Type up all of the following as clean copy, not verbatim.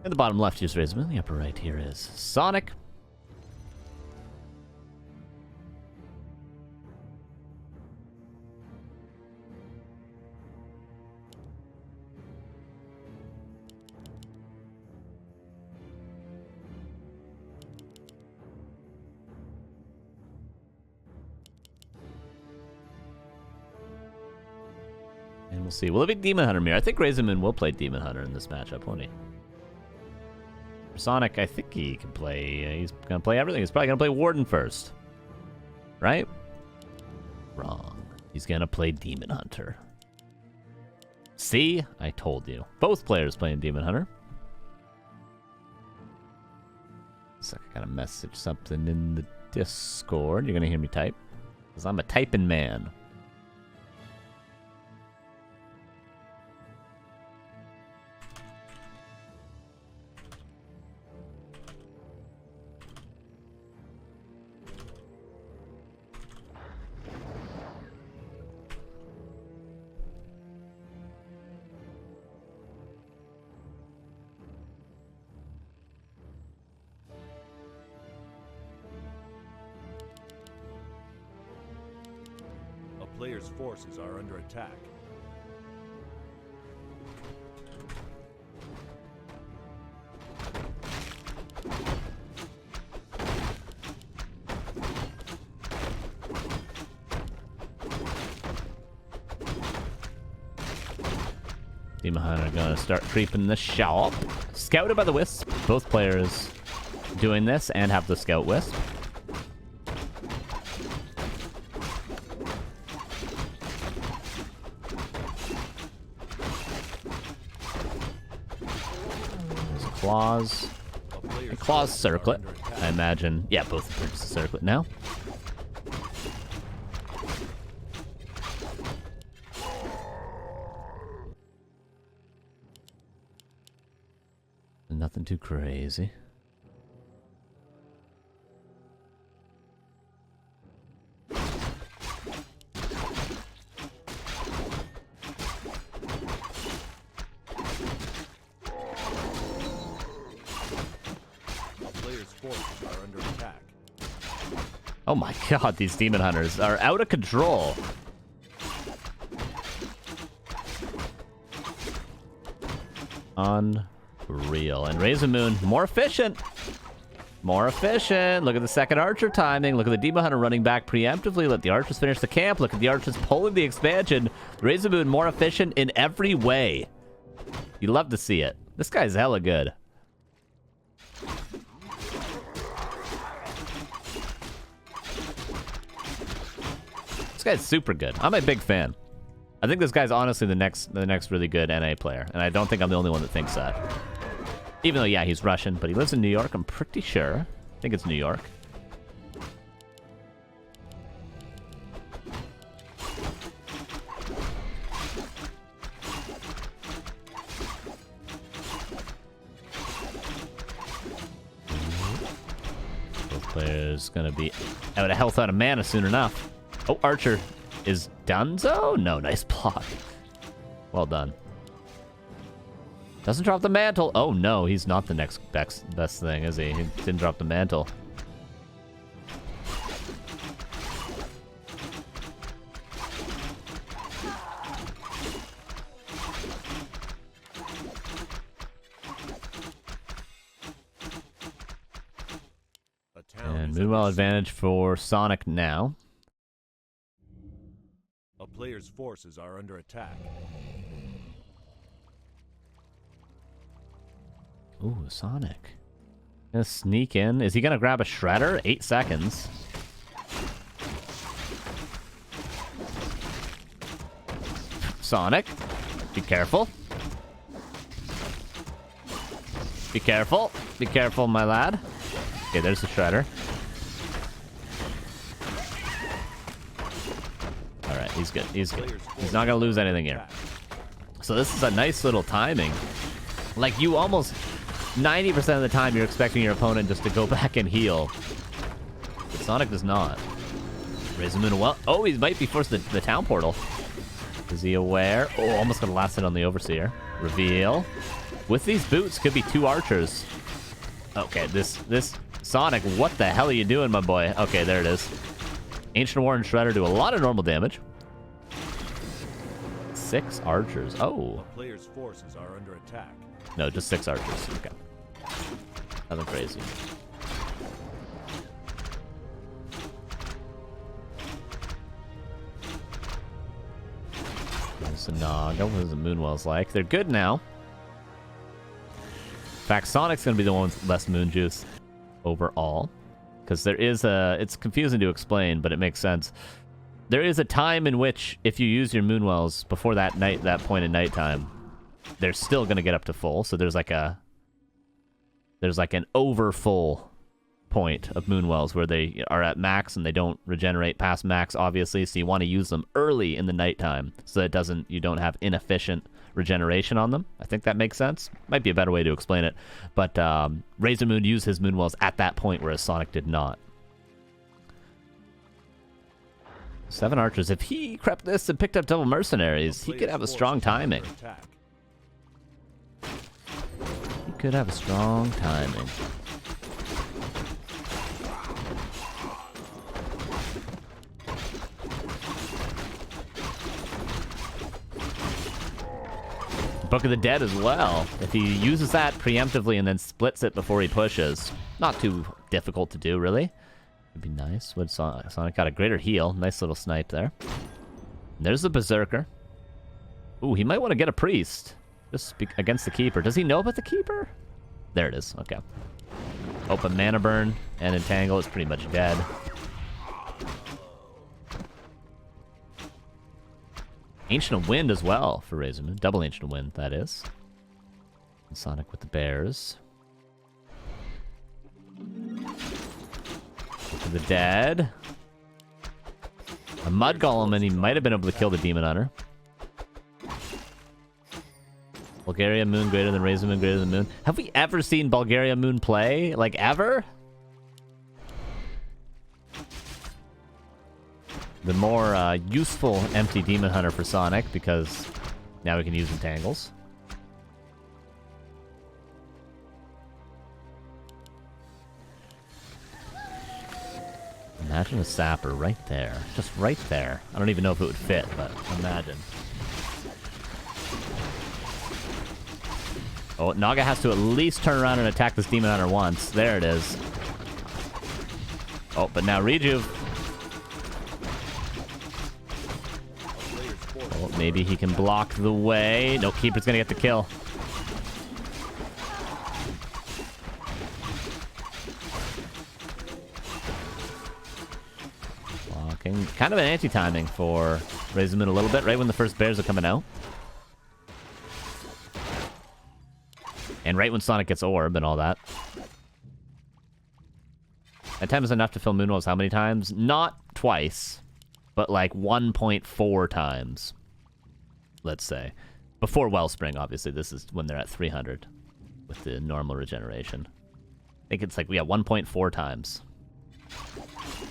In the bottom left, here's RazorMoon. The upper right here is Sonik. And we'll see. Will it be Demon Hunter Mirror? I think RazorMoon will play Demon Hunter in this matchup, won't he? Sonic, I think he can play. He's gonna play everything. He's probably gonna play Warden first, right? Wrong. He's gonna play Demon Hunter. See, I told you. Both players playing Demon Hunter. So I gotta message something in the Discord. You're gonna hear me type, because I'm a typing man. Player's forces are under attack. Demon Hunter gonna start creeping the shop. Scouted by the Wisp. Both players doing this and have the Scout Wisp. Claws. And Claws Circlet. I imagine. Yeah, both purchase a Circlet now. Nothing too crazy. Oh my god, these Demon Hunters are out of control. Unreal. And RazorMoon, more efficient. More efficient. Look at the second Archer timing. Look at the Demon Hunter running back preemptively. Let the Archers finish the camp. Look at the Archers pulling the expansion. RazorMoon more efficient in every way. You love to see it. This guy's hella good. This guy's super good. I'm a big fan. I think this guy's honestly the next really good NA player, and I don't think I'm the only one that thinks that. Even though, yeah, he's Russian, but he lives in New York, I'm pretty sure. I think it's New York. Both players gonna be out of health, out of mana soon enough. Oh, Archer is donezo? No, nice block. Well done. Doesn't drop the mantle. Oh no, he's not the next best thing, is he? He didn't drop the mantle. And Moonwell advantage for Sonik now. A player's forces are under attack. Ooh, Sonic. Gonna sneak in. Is he gonna grab a Shredder? 8 seconds. Sonic, be careful. Be careful. Be careful, my lad. Okay, there's the Shredder. Alright, he's good. He's good. He's not gonna lose anything here. So this is a nice little timing. Like, you almost... 90% of the time, you're expecting your opponent just to go back and heal. But Sonic does not. RazorMoon, well... Oh, he might be forced to the town portal. Is he aware? Oh, almost got a last hit on the Overseer. Reveal. With these boots, could be 2 archers. Okay, this Sonic, what the hell are you doing, my boy? Okay, there it is. Ancient War and Shredder do a lot of normal damage. 6 archers. Oh. A player's forces are under attack. No, just 6 archers. Okay. Nothing crazy. There's the Naga. What does the Moonwells like? They're good now. In fact, Sonic's going to be the one with less moon juice overall. Because there is a... It's confusing to explain, but it makes sense. There is a time in which, if you use your Moonwells before that point in nighttime, they're still going to get up to full. So there's like a... There's like an over full point of Moonwells where they are at max and they don't regenerate past max, obviously. So you want to use them early in the nighttime so that you don't have inefficient regeneration on them. I think that makes sense. Might be a better way to explain it. But RazorMoon used his Moonwells at that point, whereas Sonic did not. 7 archers. If he crept this and picked up double mercenaries, he could have a strong timing. He could have a strong timing. Book of the Dead as well. If he uses that preemptively and then splits it before he pushes, not too difficult to do, really. It'd be nice. Would Sonic got a greater heal. Nice little snipe there. There's the Berserker. Ooh, he might want to get a Priest. Just against the Keeper. Does he know about the Keeper? There it is. Okay. Open Mana Burn and Entangle is pretty much dead. Ancient of Wind as well for RazorMoon. Double Ancient of Wind, that is. And Sonic with the Bears. For the Dead. A Mud Golem, and he might have been able to kill the Demon Hunter. Bulgaria Moon greater than RazorMoon greater than Moon. Have we ever seen Bulgaria Moon play? Like, ever? The more useful empty Demon Hunter for Sonic, because now we can use Entangles. Imagine a Sapper right there. Just right there. I don't even know if it would fit, but imagine. Oh, Naga has to at least turn around and attack this Demon Hunter once. There it is. Oh, but now Rejuve. Oh, maybe he can block the way. No, Keeper's gonna get the kill. Blocking. Kind of an anti-timing for RazorMoon a little bit, right when the first bears are coming out. And right when Sonic gets Orb and all that. That time is enough to fill Moonwells how many times? Not twice, but like 1.4 times. Let's say. Before Wellspring, obviously. This is when they're at 300 with the normal regeneration. I think it's like, yeah, 1.4 times.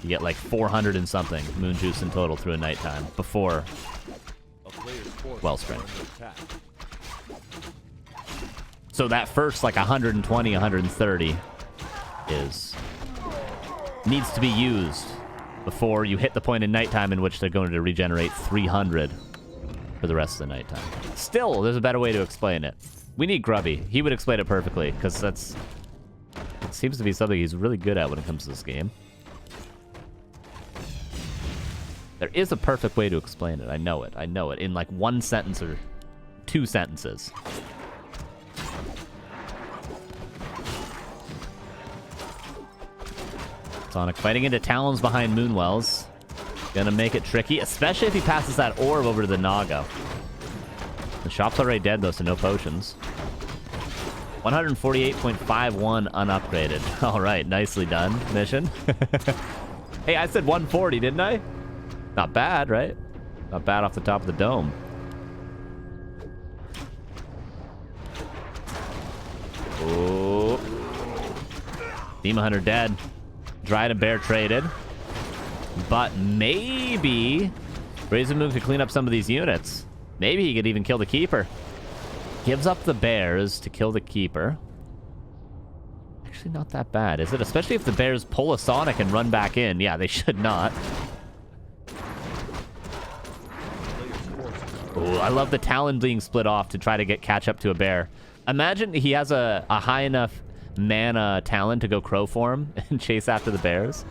You get like 400 and something moon juice in total through a nighttime before Wellspring. So that first like 120, 130 needs to be used before you hit the point in nighttime in which they're going to regenerate 300 for the rest of the nighttime. Still, there's a better way to explain it. We need Grubby. He would explain it perfectly, because it seems to be something he's really good at when it comes to this game. There is a perfect way to explain it. I know it. I know it. In like 1 sentence or 2 sentences. Sonic fighting into Talons behind Moonwells. Gonna make it tricky, especially if he passes that orb over to the Naga. The shop's already dead, though, so no potions. 148.51 unupgraded. All right, nicely done, mission. Hey, I said 140, didn't I? Not bad, right? Not bad off the top of the dome. Oh. Demon Hunter dead. Dryad and Bear traded. But maybe RazorMoon could clean up some of these units. Maybe he could even kill the Keeper. Gives up the bears to kill the keeper. Actually, not that bad, is it? Especially if the bears pull a Sonic and run back in. Yeah, they should not. Ooh, I love the Talon being split off to try to catch up to a bear. Imagine he has a high enough mana Talon to go crow form and chase after the bears.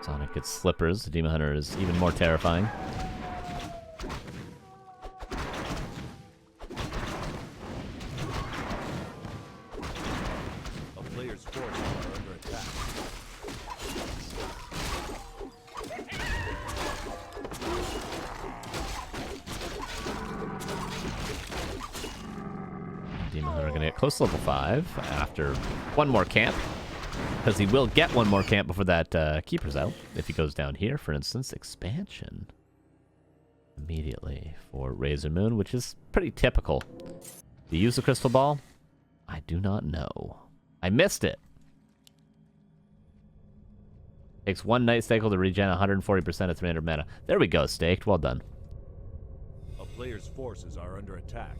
Sonic gets slippers. The Demon Hunter is even more terrifying. A player's forces are under attack. Demon Hunter gonna get close to level 5 after one more camp. Because he will get one more camp before that keeper's out. If he goes down here, for instance, expansion. Immediately for RazorMoon, which is pretty typical. Do you use the crystal ball? I do not know. I missed it. Takes one night cycle to regen 140% of 300 mana. There we go, Staked. Well done. A player's forces are under attack.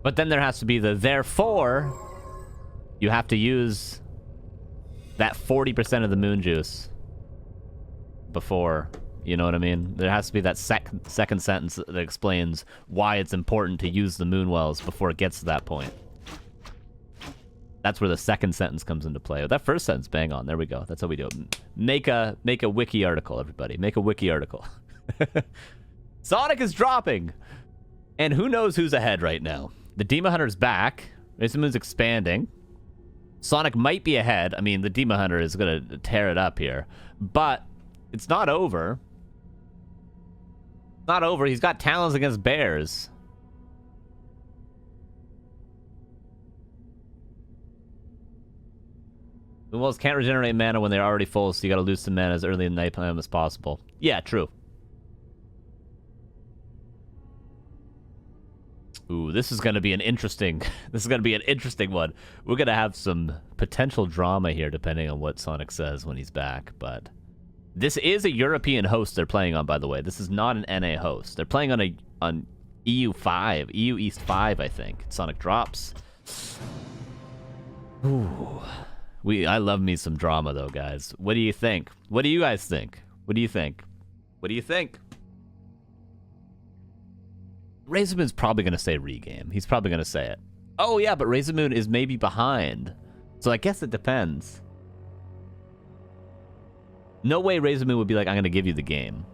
But then there has to be the therefore you have to use that 40% of the moon juice before, you know what I mean? There has to be that second sentence that explains why it's important to use the moon wells before it gets to that point. That's where the second sentence comes into play. That first sentence, bang on. There we go. That's how we do it. Make a wiki article, everybody. Make a wiki article. Sonic is dropping! And who knows who's ahead right now? The Demon Hunter's back. RazorMoon's expanding. Sonic might be ahead. I mean, the Demon Hunter is going to tear it up here. But it's not over. Not over. He's got talons against bears. The wells can't regenerate mana when they're already full, so you got to lose some mana as early in the nighttime as possible. Yeah, true. Ooh, this is going to be an interesting... This is going to be an interesting one. We're going to have some potential drama here, depending on what Sonic says when he's back, but... This is a European host they're playing on, by the way. This is not an NA host. They're playing on EU5. EU East 5, I think. Sonic drops. Ooh. I love me some drama, though, guys. What do you think? What do you guys think? What do you think? What do you think? RazorMoon's probably going to say regame. He's probably going to say it. Oh, yeah, but RazorMoon is maybe behind. So I guess it depends. No way RazorMoon would be like, I'm going to give you the game.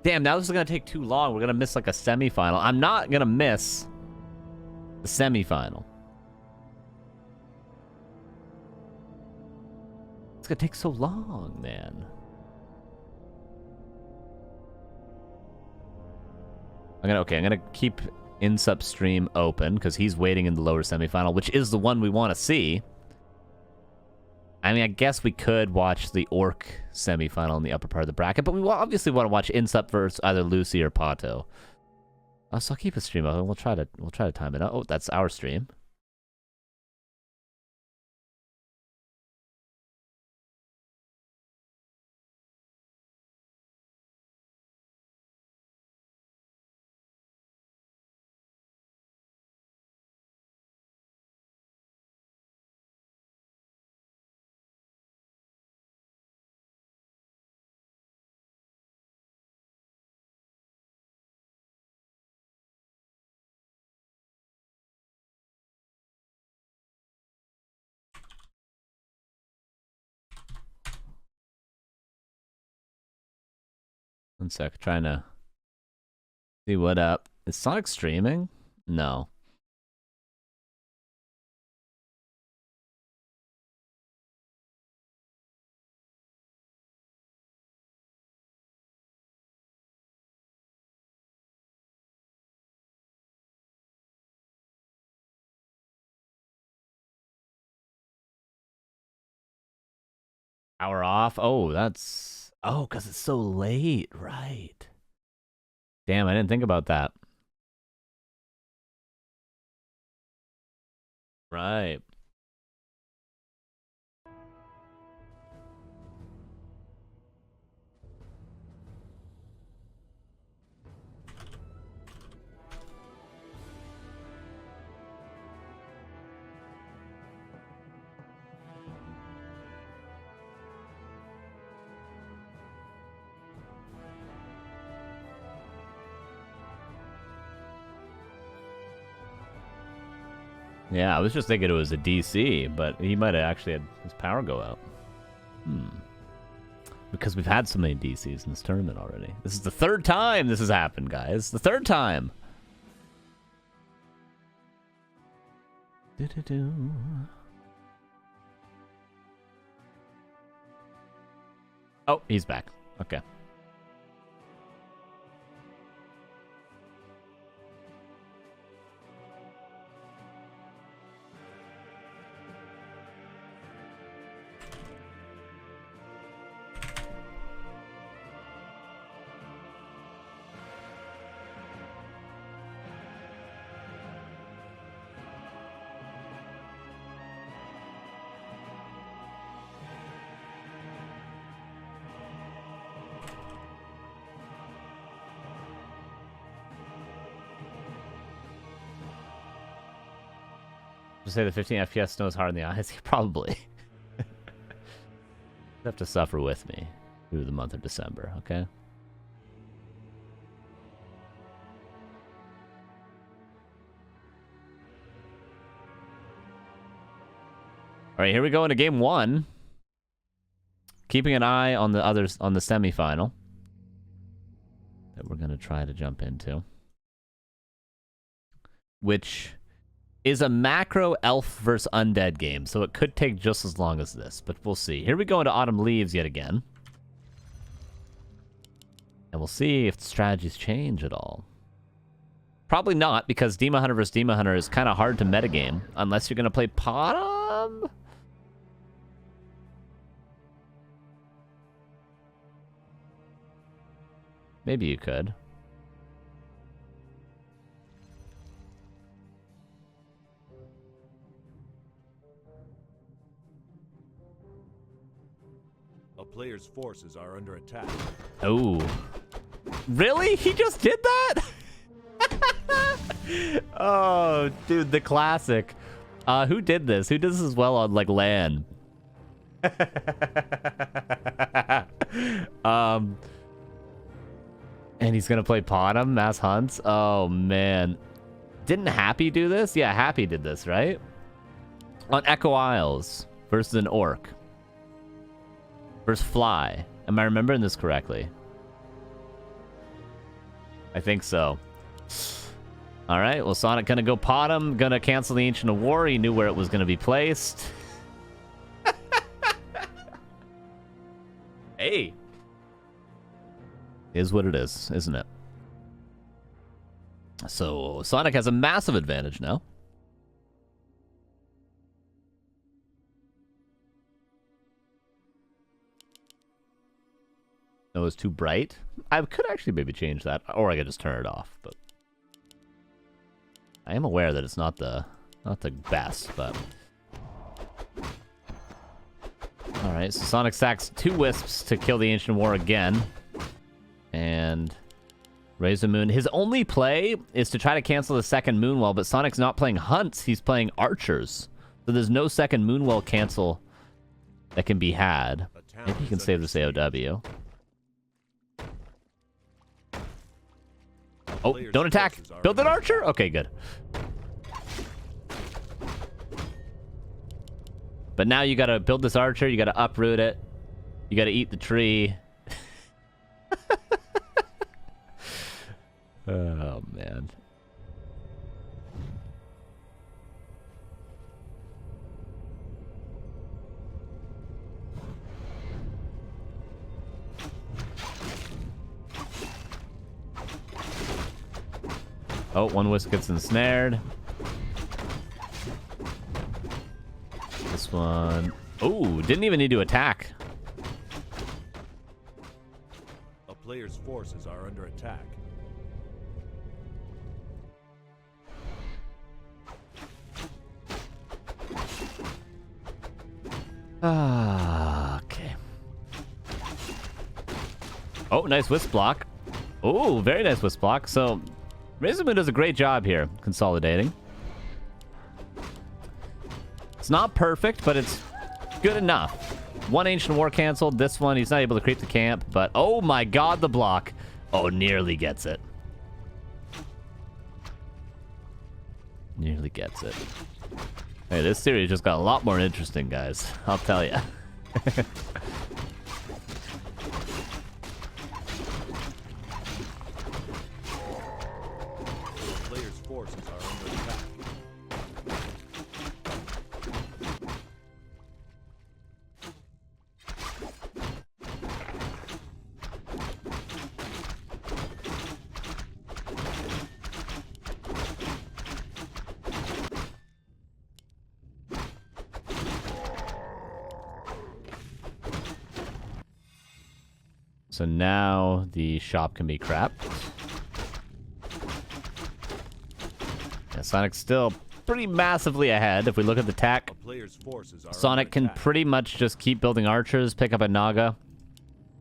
Damn, now this is going to take too long. We're going to miss like a semifinal. I'm not going to miss the semifinal. It's going to take so long, man. I'm going to keep Insup stream open because he's waiting in the lower semifinal, which is the one we want to see. I mean, I guess we could watch the Orc semifinal in the upper part of the bracket, but we obviously want to watch Insup versus either Lucy or Pato. So I'll keep a stream open. We'll try to time it out. Oh, that's our stream. One sec, trying to see what up. Is Sonic streaming? No. Hour off. Oh, that's... Oh, because it's so late. Right. Damn, I didn't think about that. Right. Yeah, I was just thinking it was a DC, but he might have actually had his power go out. Because we've had so many DCs in this tournament already. This is the third time this has happened, guys. The third time. Oh, he's back. Okay. Say the 15 FPS snows hard in the eyes? Probably. You have to suffer with me through the month of December, okay? Alright, here we go into game one. Keeping an eye on the others on the semifinal that we're gonna try to jump into. Which is a macro elf versus undead game, so it could take just as long as this, but we'll see. Here we go into Autumn Leaves yet again. And we'll see if the strategies change at all. Probably not, because Demon Hunter vs. Demon Hunter is kind of hard to metagame, unless you're going to play Potom. Maybe you could. A player's forces are under attack. Oh. Really? He just did that? Oh, dude, the classic. Who did this? Who does this as well on, like, LAN? And he's gonna play Potom, Mass Hunts? Oh, man. Didn't Happy do this? Yeah, Happy did this, right? On Echo Isles versus an Orc. Versus Fly. Am I remembering this correctly? I think so. Alright, well, Sonic gonna go Potom, gonna cancel the Ancient of War. He knew where it was gonna be placed. Hey! Is what it is, isn't it? So, Sonic has a massive advantage now. No, it's too bright. I could actually maybe change that, or I could just turn it off, but I am aware that it's not the best, but alright, so Sonic stacks 2 Wisps to kill the Ancient War again. And RazorMoon. His only play is to try to cancel the second Moonwell, but Sonic's not playing Hunts, he's playing Archers. So there's no second Moonwell cancel that can be had. Maybe he can save this AOW. Oh, don't attack! Build an Archer? Okay, good. But now you gotta build this Archer, you gotta uproot it, you gotta eat the tree. Oh, man. Oh, one Wisp gets ensnared. This one... Oh, didn't even need to attack. player's forces are under attack. Okay. Oh, nice wisp block. Oh, very nice wisp block. So, RazorMoon does a great job here, consolidating. It's not perfect, but it's good enough. One Ancient War canceled. This one, he's not able to creep the camp, but oh my god, the block. Oh, nearly gets it. Nearly gets it. Hey, this series just got a lot more interesting, guys. I'll tell you. Player's forces are under attack. So now the shop can be crapped. Yeah, Sonic's still pretty massively ahead. If we look at the tech, Player's forces are Sonic under can attack. pretty much just keep building archers, pick up a Naga,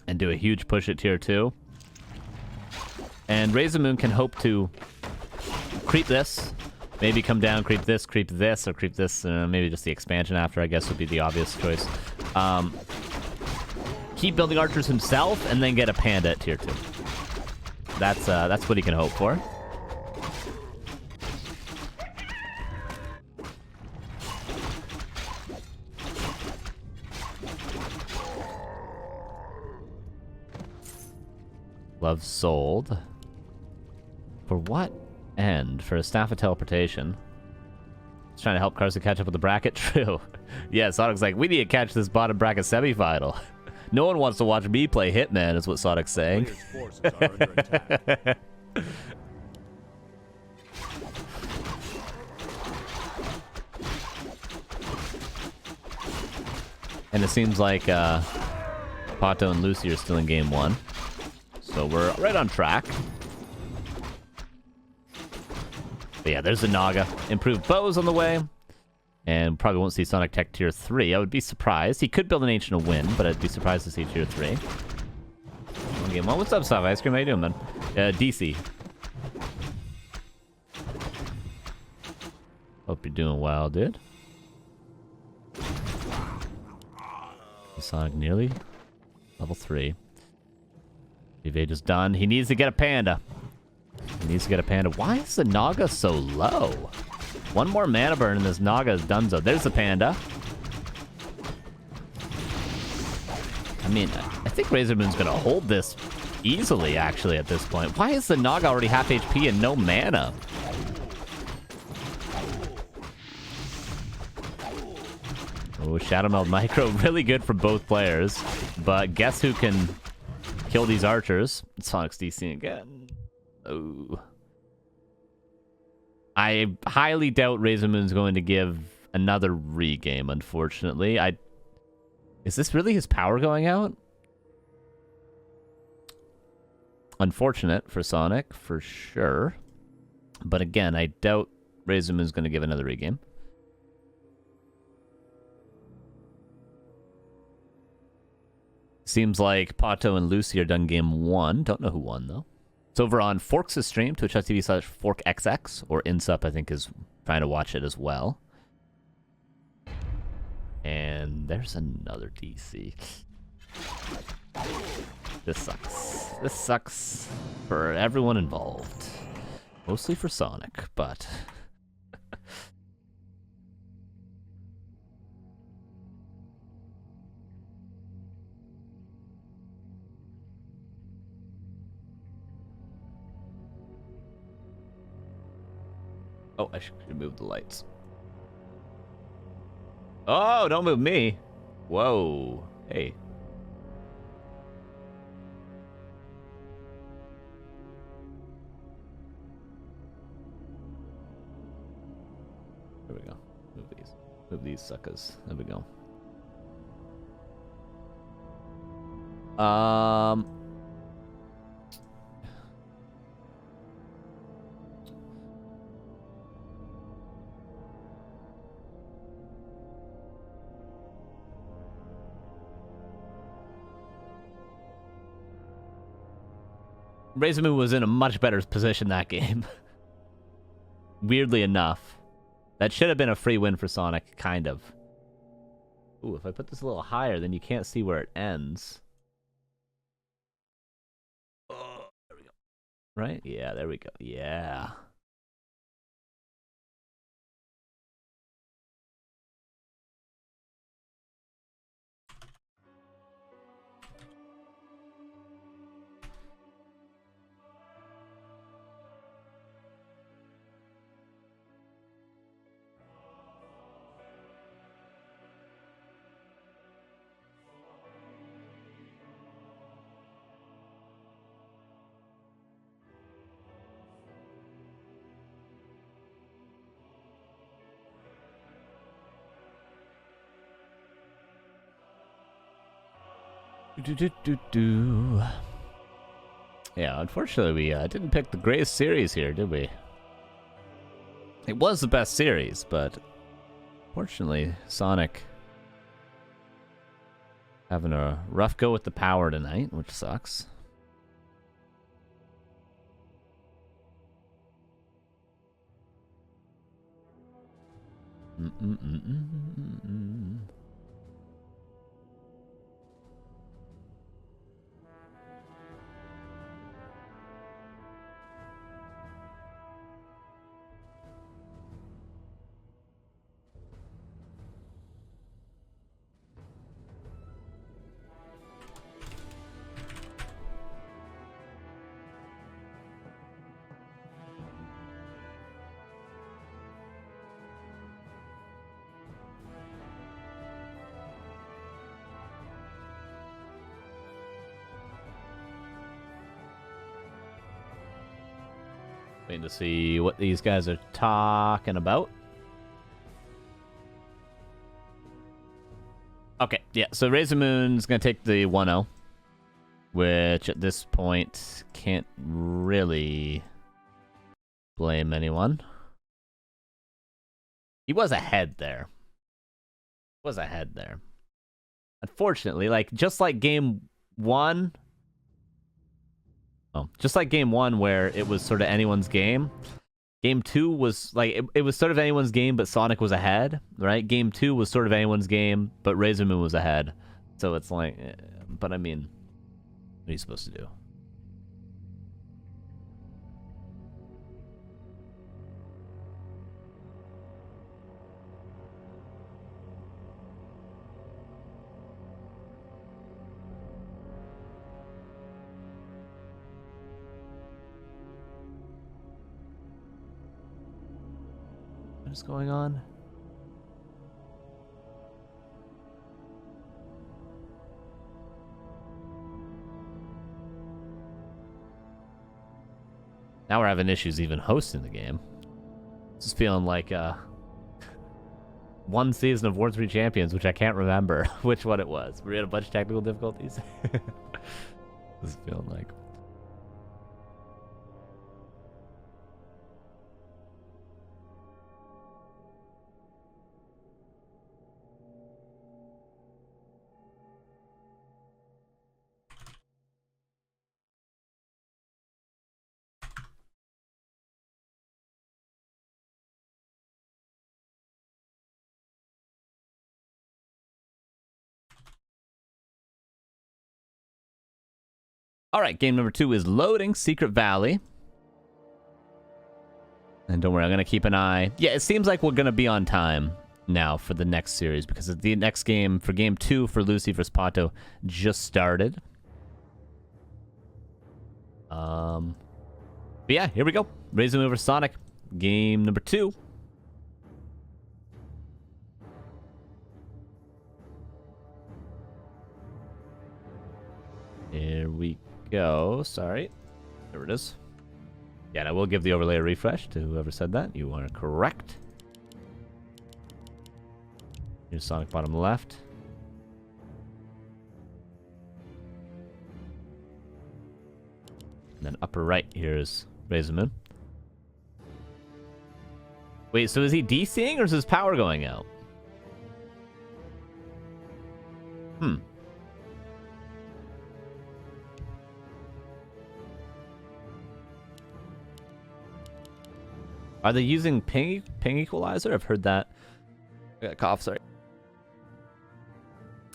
and do a huge push at tier 2. And RazorMoon can hope to creep this, maybe come down, creep this, or creep this, maybe just the expansion after, I guess, would be the obvious choice. Keep building archers himself, and then get a panda at tier 2. That's what he can hope for. Love sold. For what end? For a staff of teleportation. He's trying to help Carson catch up with the bracket. True. Yeah, Sonic's like, we need to catch this bottom bracket semifinal. No one wants to watch me play Hitman, is what Sonic's saying. Player's forces are under attack. And it seems like Pato and Lucy are still in game 1. So we're right on track. But yeah, there's the Naga. Improved bows on the way. And probably won't see Sonic Tech tier 3. I would be surprised. He could build an Ancient and win, but I'd be surprised to see tier 3. Game 1. What's up, Soft Ice Cream? How you doing, man? DC. Hope you're doing well, dude. Sonic nearly level 3. Evade is done. He needs to get a panda. He needs to get a panda. Why is the Naga so low? One more mana burn and this Naga is donezo. There's the panda. I mean, I think RazorMoon's gonna hold this easily, actually, at this point. Why is the Naga already half HP and no mana? Oh, Shadow Meld Micro, really good for both players. But guess who can kill these archers? Sonic's DC again. Oh. I highly doubt RazorMoon's going to give another regame, unfortunately. Is this really his power going out? Unfortunate for Sonic, for sure. But again, I doubt RazorMoon's going to give another regame. Seems like Pato and Lucy are done game 1. Don't know who won, though. It's over on Forks' stream, twitch.tv/ForkXX, or Insup, I think, is trying to watch it as well. And there's another DC. This sucks. This sucks for everyone involved. Mostly for Sonic, but... Oh, I should move the lights. Oh, don't move me. Whoa. Hey. There we go. Move these. Move these suckers. There we go. RazorMoon was in a much better position that game. Weirdly enough. That should have been a free win for Sonik, kind of. Ooh, if I put this a little higher, then you can't see where it ends. Oh, there we go. Right? Yeah, there we go. Yeah. Yeah, unfortunately, we didn't pick the greatest series here, did we? It was the best series, but unfortunately, Sonic having a rough go with the power tonight, which sucks. Waiting to see what these guys are talking about. Okay, yeah, so RazorMoon's going to take the 1-0, which at this point can't really blame anyone. He was ahead there. Unfortunately, like, just like game 1... Oh, just like game 1 where it was sort of anyone's game. Game 2 was like it was sort of anyone's game, but Sonic was ahead, right? Game 2 was sort of anyone's game, but RazorMoon was ahead. So it's like, but I mean, what are you supposed to do? What is going on? Now we're having issues even hosting the game. This is feeling like one season of War 3 Champions, which I can't remember which one it was. We had a bunch of technical difficulties. This is feeling like. All right, game number 2 is loading Secret Valley. And don't worry, I'm going to keep an eye. Yeah, it seems like we're going to be on time now for the next series because the next game, for game 2 for Lucy vs. Pato, just started. But yeah, here we go. RazorMoon vs. Sonic, game number 2. Here we go. Sorry. There it is. Yeah, and I will give the overlay a refresh to whoever said that. You are correct. Here's Sonic bottom left. And then upper right, here's RazorMoon. Wait, so is he DCing or is his power going out? Are they using ping equalizer? I've heard that. I got a cough, sorry.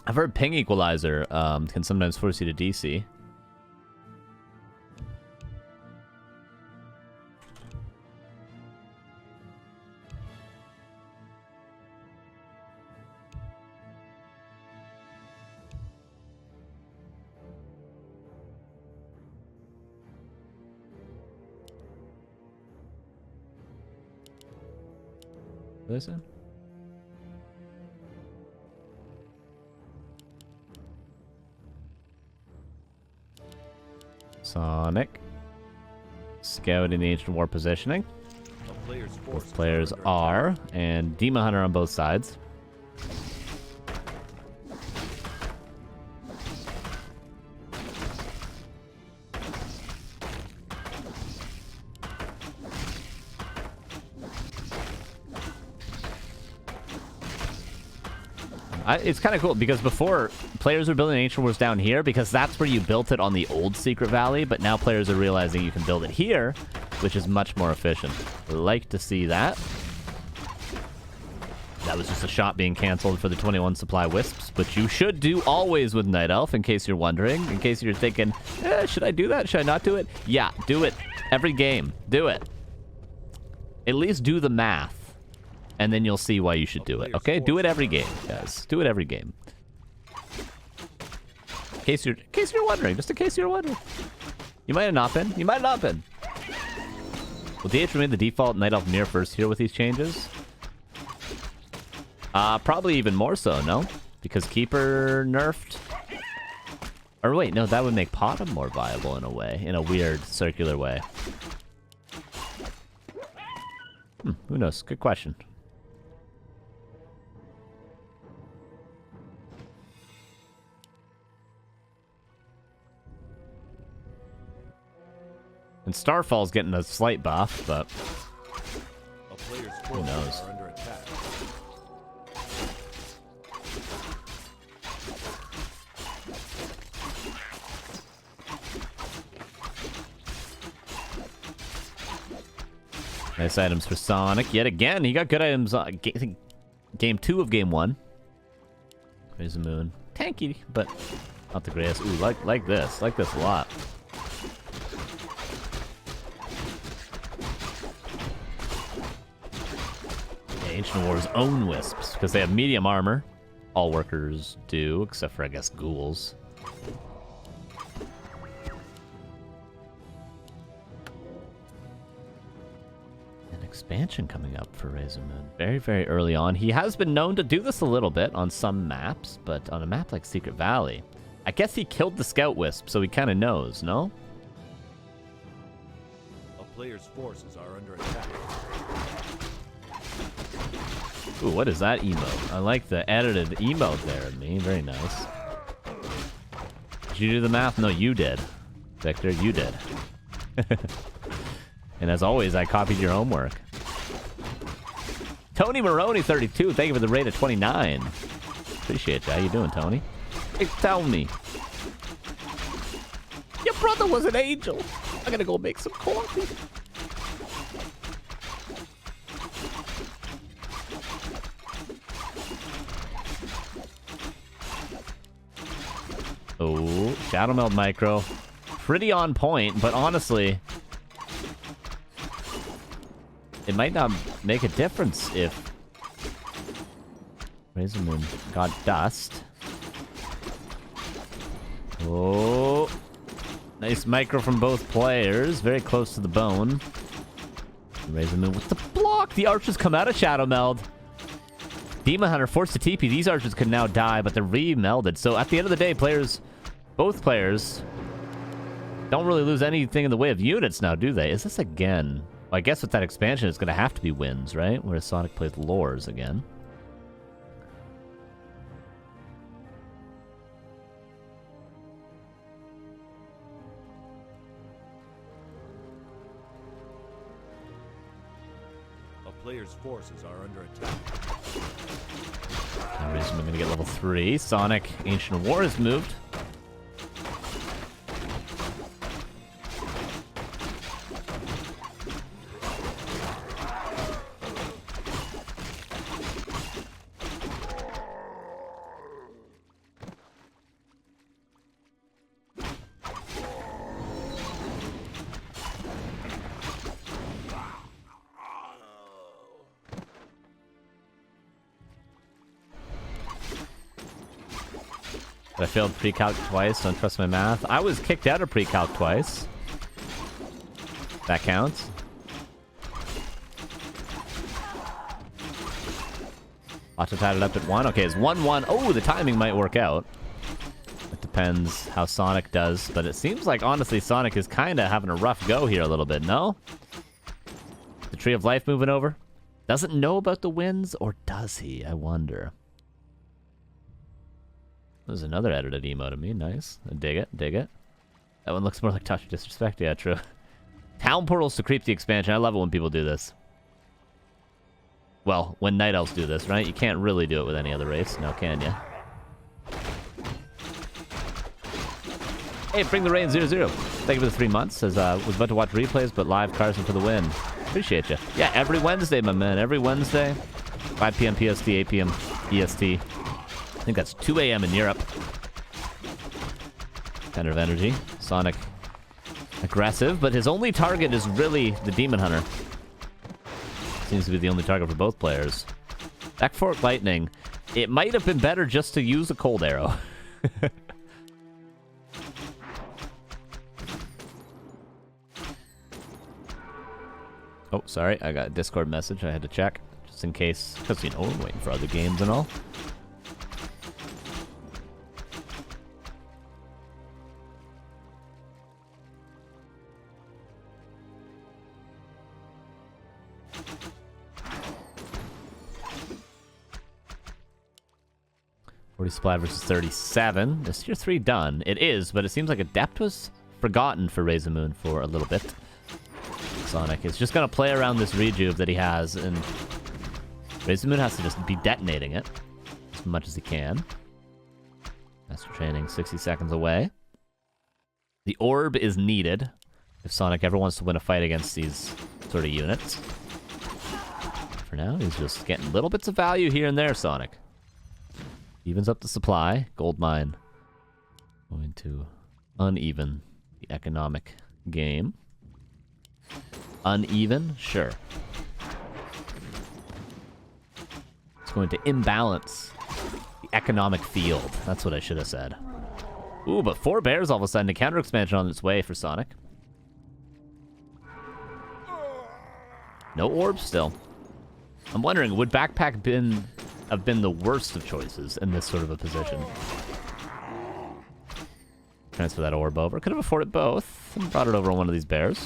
I've heard ping equalizer can sometimes force you to DC. Listen. Sonic. Scouting the Ancient War positioning. Both players are. And Demon Hunter on both sides. It's kind of cool because before players were building Ancient Wars down here because that's where you built it on the old Secret Valley, but now players are realizing you can build it here, which is much more efficient. Like to see that. That was just a shot being canceled for the 21 supply Wisps, which you should do always with Night Elf, in case you're wondering. In case you're thinking, should I do that? Should I not do it? Yeah, do it. Every game. Do it. At least do the math. And then you'll see why you should do it. Okay? Do it every game, guys. Do it every game. In case you're wondering. Just in case you're wondering. You might have not been. You might have not been. Will DH remain the default Night Elf mirror first here with these changes? Probably even more so, no? Because Keeper nerfed. Or wait, no, that would make Potom more viable in a way. In a weird, circular way. Who knows? Good question. And Starfall's getting a slight buff, but who knows? Nice items for Sonic. Yet again, he got good items on I think game 2 of game 1. RazorMoon. Tanky, but not the greatest. Ooh, like this. Like this a lot. Ancient War's own Wisps, because they have medium armor. All workers do, except for, I guess, ghouls. An expansion coming up for RazorMoon. Very, very early on. He has been known to do this a little bit on some maps, but on a map like Secret Valley, I guess he killed the Scout Wisp, so he kind of knows, no? A player's forces are under attack. Ooh, what is that emote? I like the edited emote there of me. Very nice. Did you do the math? No, you did. Victor, you did. And as always, I copied your homework. Tony Maroney, 32. Thank you for the rate of 29. Appreciate you. How you doing, Tony? Hey, tell me. Your brother was an angel. I'm gonna go make some coffee. Oh, Shadow Meld Micro. Pretty on point, but honestly, it might not make a difference if RazorMoon got dust. Oh, nice micro from both players. Very close to the bone. RazorMoon with the block. The archers come out of Shadow Meld. Demon Hunter forced to TP. These archers can now die, but they're re-melded. So at the end of the day, both players, don't really lose anything in the way of units now, do they? Is this again? Well, I guess with that expansion, it's going to have to be wins, right? Whereas Sonic plays lores again. A player's forces are under attack. I'm going to get level 3. Sonic Ancient War has moved. I failed pre-calc twice, don't trust my math. I was kicked out of pre-calc twice. That counts. Auto tied it up at 1. Okay, it's 1-1. Oh, the timing might work out. It depends how Sonic does, but it seems like, honestly, Sonic is kind of having a rough go here a little bit, no? The Tree of Life moving over? Doesn't know about the wins, or does he? I wonder. There's another edited emote of me. Nice. I dig it, dig it. That one looks more like Touch of Disrespect. Yeah, true. Town portals to creep the expansion. I love it when people do this. Well, when Night Elves do this, right? You can't really do it with any other race. No, can you? Hey, bring the rain 0-0. Thank you for the 3 months. Says, was about to watch replays, but live Carson for the win. Appreciate you. Yeah, every Wednesday, my man. Every Wednesday. 5 p.m. PST, 8 p.m. EST. I think that's 2 a.m. in Europe. Center of energy. Sonic aggressive, but his only target is really the Demon Hunter. Seems to be the only target for both players. Back Fork Lightning. It might have been better just to use a Cold Arrow. Oh, sorry. I got a Discord message I had to check. Just in case. Because, you know, we're waiting for other games and all. Splat versus 37. Is tier 3 done? It is, but it seems like Adept was forgotten for RazorMoon for a little bit. Sonic is just going to play around this rejuve that he has, and RazorMoon has to just be detonating it as much as he can. Master training 60 seconds away. The orb is needed if Sonic ever wants to win a fight against these sort of units. For now, he's just getting little bits of value here and there, Sonic. Evens up the supply. Gold mine. Going to uneven the economic game. Uneven? Sure. It's going to imbalance the economic field. That's what I should have said. Ooh, but 4 bears all of a sudden. A counter expansion on its way for Sonic. No orbs still. I'm wondering, would Backpack have been the worst of choices in this sort of a position? Transfer that orb over. Could have afforded both. And brought it over on one of these bears.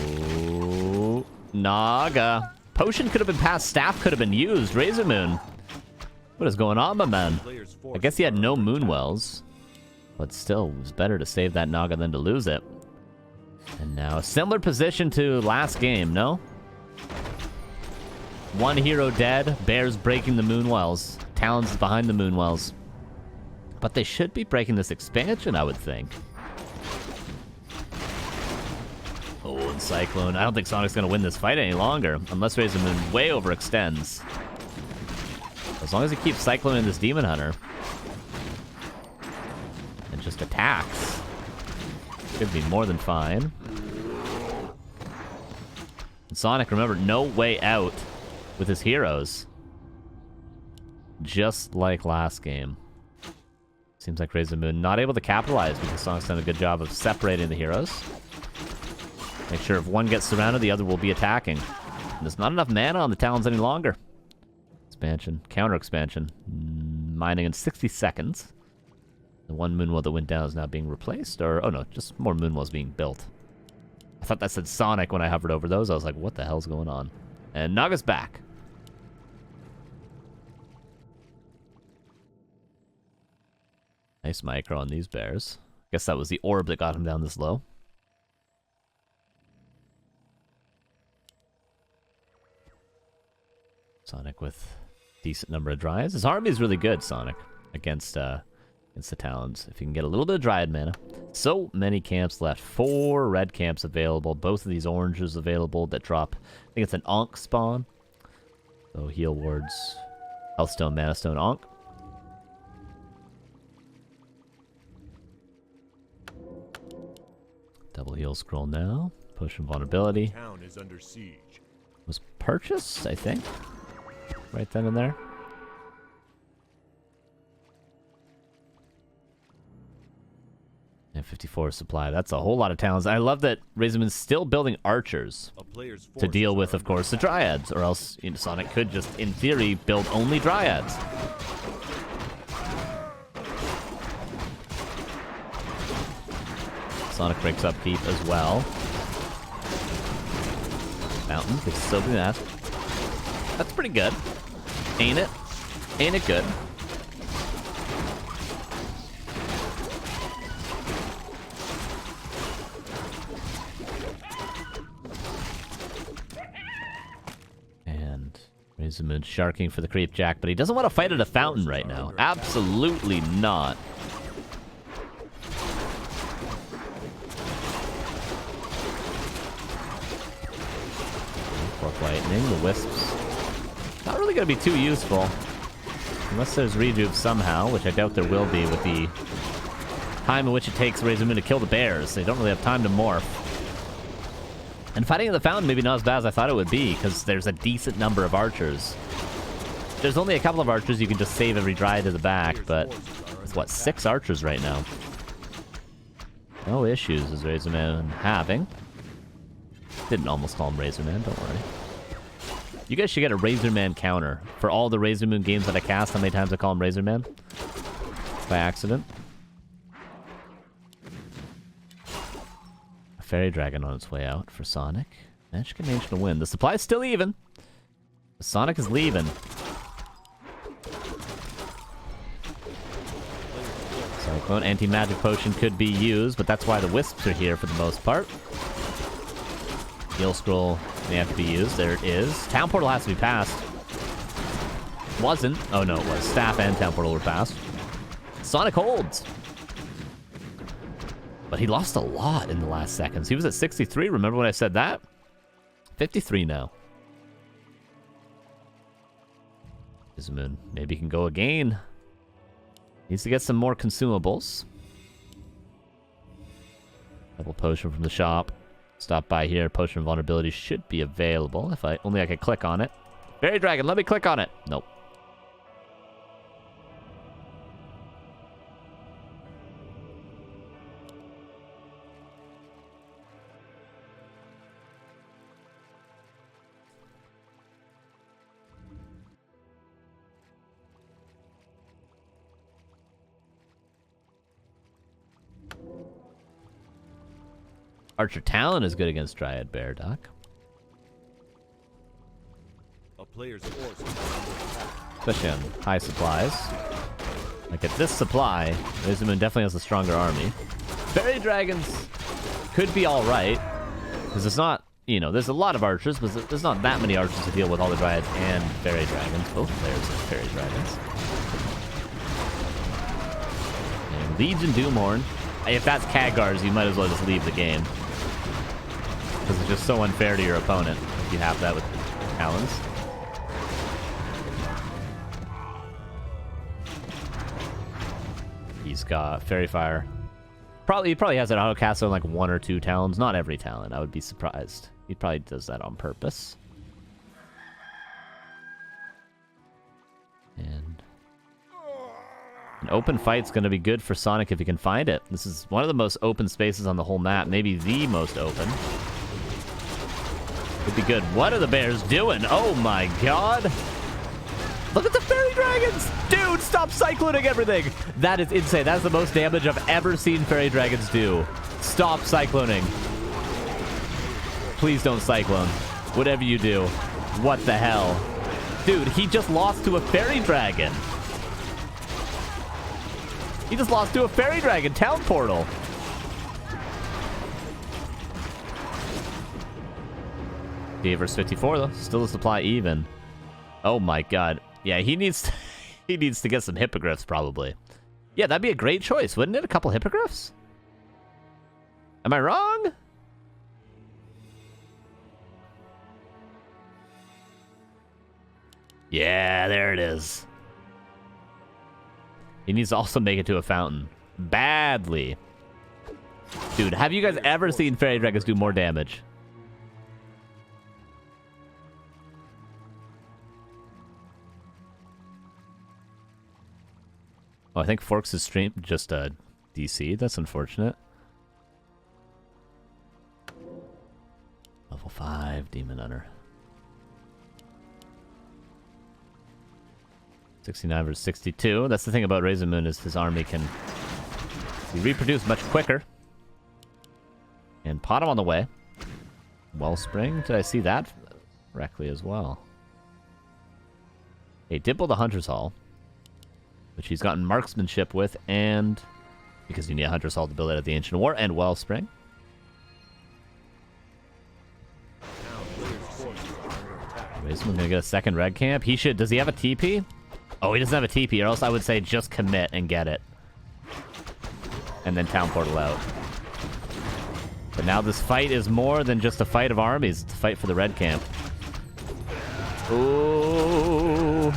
Ooh. Naga. Potion could have been passed. Staff could have been used. RazorMoon. What is going on, my man? I guess he had no Moonwells. But still, it was better to save that Naga than to lose it. And now, a similar position to last game, no? 1 hero dead, bears breaking the Moonwells. Talons is behind the Moonwells. But they should be breaking this expansion, I would think. Oh, and Cyclone. I don't think Sonic's going to win this fight any longer, unless RazorMoon way overextends. As long as he keeps Cyclone in this Demon Hunter. Just attacks. Should be more than fine. And Sonic, remember, no way out with his heroes. Just like last game. Seems like RazorMoon not able to capitalize because Sonic's done a good job of separating the heroes. Make sure if one gets surrounded, the other will be attacking. And there's not enough mana on the Talons any longer. Expansion. Counter expansion. Mining in 60 seconds. The one Moonwell that went down is now being replaced, or... Oh no, just more Moonwells being built. I thought that said Sonic when I hovered over those. I was like, what the hell's going on? And Naga's back. Nice micro on these bears. Guess that was the orb that got him down this low. Sonic with decent number of drives. His army is really good, Sonic, against the Talons. If you can get a little bit of Dryad mana. So many camps left. 4 red camps available. Both of these oranges available that drop. I think it's an Ankh spawn. So heal wards. Healthstone, Mana Stone, Ankh. Double heal scroll now. Potion of vulnerability. Town is under siege. Was purchased, I think. Right then and there. And 54 supply. That's a whole lot of talents. I love that RazorMoon's still building archers to deal with, of course, the dryads. Or else Sonic could just, in theory, build only dryads. Sonic breaks upkeep as well. Fountain could still do that. That's pretty good. Ain't it? Ain't it good? And RazorMoon sharking for the creep jack, but he doesn't want to fight at a fountain right now. Absolutely not. Lightning, the wisps. Not really going to be too useful. Unless there's rejuve somehow, which I doubt there will be with the time in which it takes RazorMoon to kill the bears. They don't really have time to morph. And fighting at the fountain maybe not as bad as I thought it would be, because there's a decent number of archers. There's only a couple of archers you can just save every dry to the back, but it's what, 6 archers right now. No issues is RazorMoon having. Didn't almost call him RazorMan, don't worry. You guys should get a RazorMan counter. For all the RazorMoon games that I cast, how many times I call him RazorMan? By accident. A fairy dragon on its way out for Sonic. Magic combination to win. The supply's still even. Sonic is leaving. Cyclone anti-magic potion could be used, but that's why the wisps are here for the most part. Heal scroll may have to be used. There it is. Town portal has to be passed. Wasn't. Oh no, it was. Staff and town portal were passed. Sonic holds. But he lost a lot in the last seconds. He was at 63. Remember when I said that? 53 now. RazorMoon maybe can go again. Needs to get some more consumables. Double potion from the shop. Stop by here. Potion of vulnerability should be available. If I only I could click on it. Fairy dragon, let me click on it. Nope. Archer Talon is good against Dryad Bear Duck. A player's force is under attack. Especially on high supplies. Like at this supply, RazorMoon definitely has a stronger army. Fairy Dragons could be alright. Because it's not, you know, there's a lot of archers, but there's not that many archers to deal with all the Dryads and Fairy Dragons. Both players have Fairy Dragons. And Legion Doomhorn. If that's Khadgar's, you might as well just leave the game. Because it's just so unfair to your opponent if you have that with Talons. He's got Fairy Fire. He probably has an auto cast on like 1 or 2 Talons. Not every Talon. I would be surprised. He probably does that on purpose. And an open fight's going to be good for Sonic if he can find it. This is one of the most open spaces on the whole map. Maybe the most open. Would be good. What are the bears doing? Oh my god. Look at the Fairy Dragons! Dude, stop cycloning everything! That is insane. That's the most damage I've ever seen Fairy Dragons do. Stop cycloning. Please don't cyclone. Whatever you do. What the hell? Dude, he just lost to a Fairy Dragon. He just lost to a Fairy Dragon town portal. Versus 54 though. Still the supply even. Oh my god. Yeah, he needs to get some hippogriffs probably. Yeah, that'd be a great choice, wouldn't it? A couple hippogriffs? Am I wrong? Yeah, there it is. He needs to also make it to a fountain. Badly. Dude, have you guys ever seen Fairy Dragons do more damage? Oh, I think Forks' stream just DC. That's unfortunate. Level 5 Demon Hunter. 69 versus 62. That's the thing about RazorMoon is his army can be reproduced much quicker. And pot him on the way. Wellspring. Did I see that correctly as well? Hey, did build a Hunter's Hall, which he's gotten marksmanship with, and because you need a Hunter's Hall to build it at the Ancient War, and Wellspring. RazorMoon gonna get a second red camp. He should. Does he have a TP? Oh, he doesn't have a TP, or else I would say just commit and get it. And then town portal out. But now this fight is more than just a fight of armies. It's a fight for the red camp. Ooh.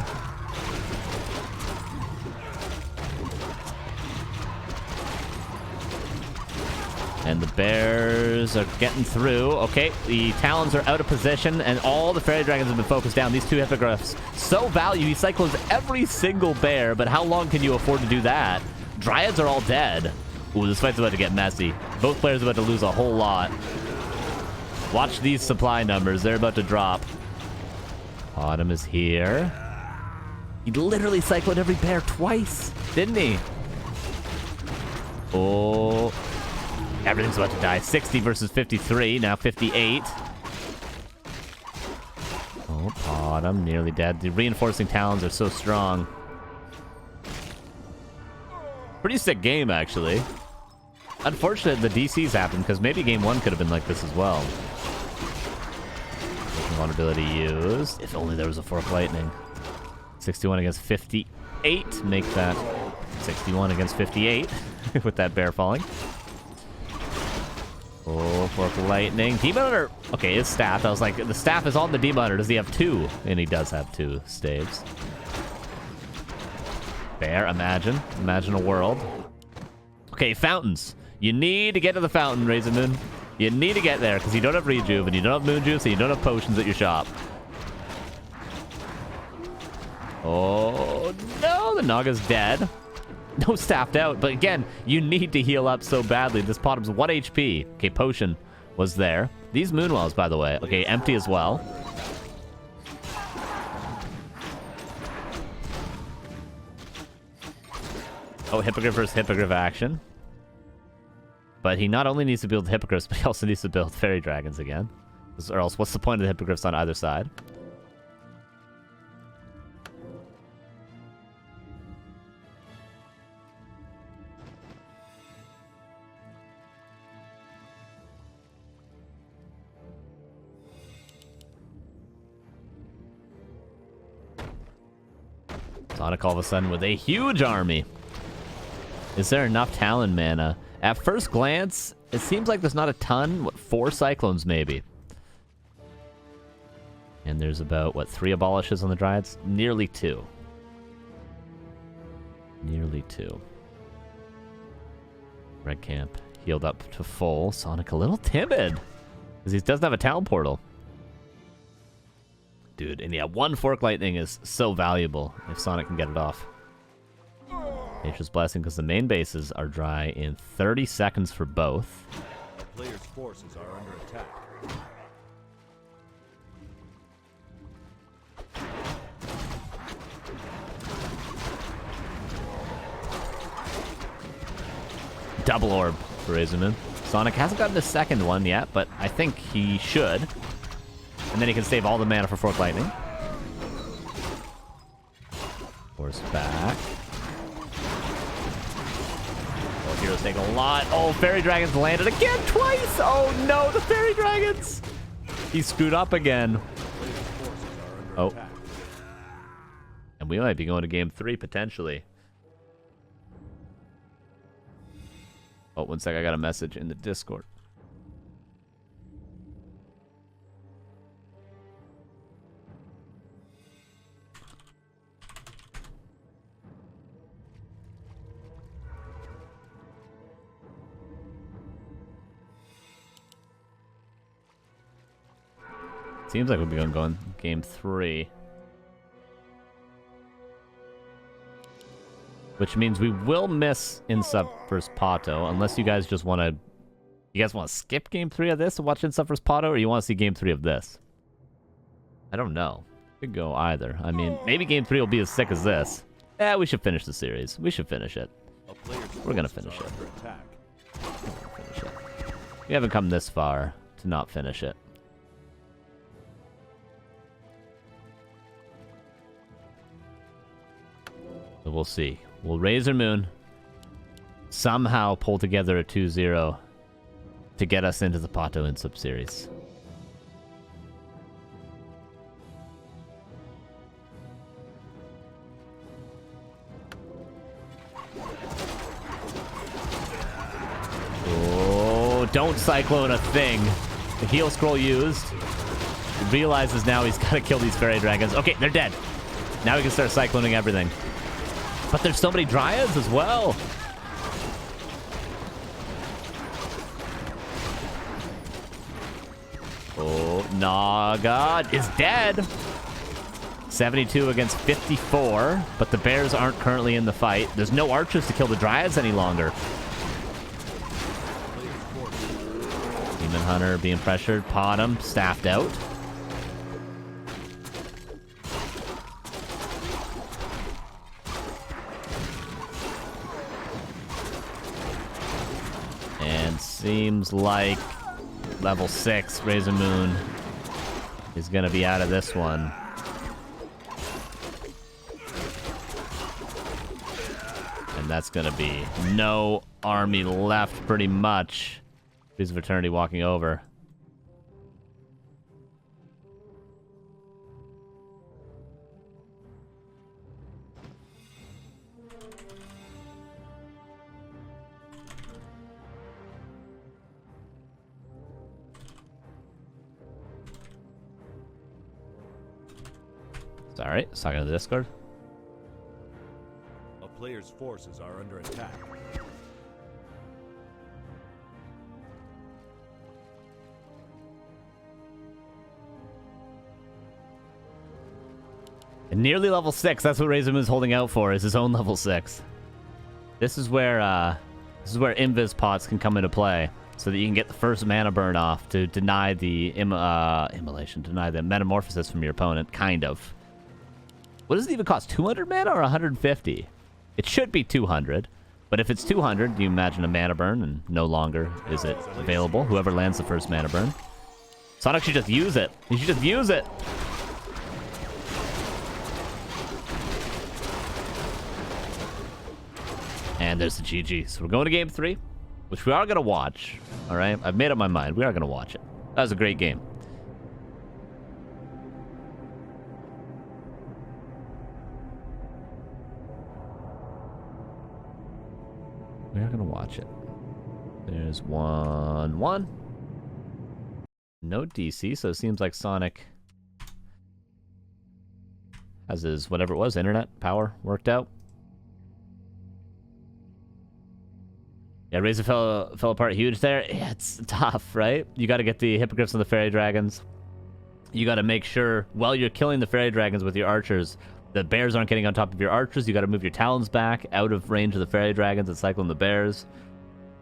And the bears are getting through. Okay, the talons are out of position, and all the fairy dragons have been focused down. These two hippogriffs, so value. He cyclones every single bear, but how long can you afford to do that? Dryads are all dead. Ooh, this fight's about to get messy. Both players are about to lose a whole lot. Watch these supply numbers. They're about to drop. Autumn is here. He literally cycled every bear twice, didn't he? Oh. Everything's about to die. 60 versus 53. Now 58. Oh, Autumn nearly dead. The reinforcing talons are so strong. Pretty sick game, actually. Unfortunate the DCs happened, because maybe game 1 could have been like this as well. Vulnerability used. If only there was a Fork Lightning. 61 against 58. Make that 61 against 58 with that bear falling. Oh, Fork Lightning. Demon Hunter. Okay, his staff. I was like, the staff is on the Demon Hunter. Does he have 2? And he does have 2 staves. Bear, imagine. Imagine a world. Okay, fountains. You need to get to the fountain, RazorMoon. You need to get there, because you don't have Rejuve, and you don't have Moon Juice, and you don't have potions at your shop. Oh, no! The Naga's dead. No staffed out, but again, you need to heal up so badly. This bottom's 1 HP. Okay, potion was there. These Moonwells, by the way. Okay, empty as well. Oh, Hippogriff versus Hippogriff action. But he not only needs to build Hippogriffs, but he also needs to build Fairy Dragons again. Or else, what's the point of the Hippogriffs on either side? Sonik all of a sudden with a huge army. Is there enough Talon mana? At first glance, it seems like there's not a ton. What, 4 Cyclones maybe? And there's about, what, 3 Abolishes on the Dryads? Nearly 2. Nearly 2. Red Camp healed up to full. Sonik a little timid, because he doesn't have a Town Portal. Dude, and yeah, 1 Fork Lightning is so valuable if Sonik can get it off. Nature's Blessing, because the main bases are dry in 30 seconds for both. The player's forces are under attack. Double orb for RazorMoon. Sonik hasn't gotten the second one yet, but I think he should. And then he can save all the mana for Fork Lightning. Force back. Oh, heroes take a lot. Oh, Fairy Dragons landed again twice. Oh no, the Fairy Dragons. He screwed up again. Oh. And we might be going to game 3 potentially. Oh, one sec, I got a message in the Discord. Seems like we'll be going game 3. which means we will miss Insup versus Pato, unless you guys just want to... You guys want to skip Game 3 of this and watch Insup versus Pato, or you want to see Game 3 of this? I don't know. Could go either. I mean, maybe Game 3 will be as sick as this. Yeah, we should finish the series. We should finish it. We're gonna finish it. We haven't come this far to not finish it. So we'll see. Will RazorMoon somehow pull together a 2-0 to get us into the Pato Insup series? Don't Cyclone a thing. The heal scroll used. He realizes now he's got to kill these fairy dragons. Okay, they're dead. Now we can start cycloning everything. But there's so many dryads as well. Oh, Naga is dead. 72 against 54, but the bears aren't currently in the fight. There's no archers to kill the dryads any longer. Demon Hunter being pressured. Pot him. Staffed out. And seems like level 6 RazorMoon is going to be out of this one. And that's going to be no army left pretty much. Piece of Eternity walking over. Sorry, it's talking to the Discord. A player's forces are under attack. And nearly level 6, that's what RazorMoon's holding out for, is his own level 6. This is where invis pots can come into play, so that you can get the first mana burn off to deny the immolation, deny the metamorphosis from your opponent, kind of. What does it even cost? 200 mana or 150? It should be 200, but if it's 200, you imagine a mana burn, and no longer is it available. Whoever lands the first mana burn. Sonik should just use it. He should just use it. And there's the GG. So we're going to Game 3, which we are going to watch. All right? I've made up my mind. We are going to watch it. That was a great game. We are going to watch it. There's 1-1. No DC, so it seems like Sonik has his, whatever it was, internet power worked out. Yeah, Razor fell apart huge there. Yeah, it's tough, right? You got to get the Hippogriffs and the Fairy Dragons. You got to make sure, while you're killing the Fairy Dragons with your archers, the bears aren't getting on top of your archers. You got to move your talons back out of range of the Fairy Dragons and cycling the bears.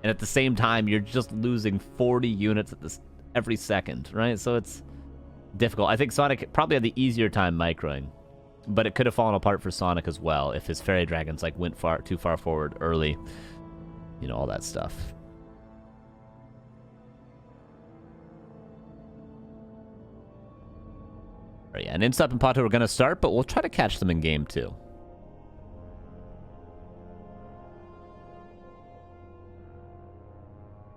And at the same time, you're just losing 40 units at this every second, right? So it's difficult. I think Sonik probably had the easier time microing, but it could have fallen apart for Sonik as well if his Fairy Dragons like went too far forward early. You know, all that stuff. Right, yeah, and Insup and Pato are going to start, but we'll try to catch them in Game 2.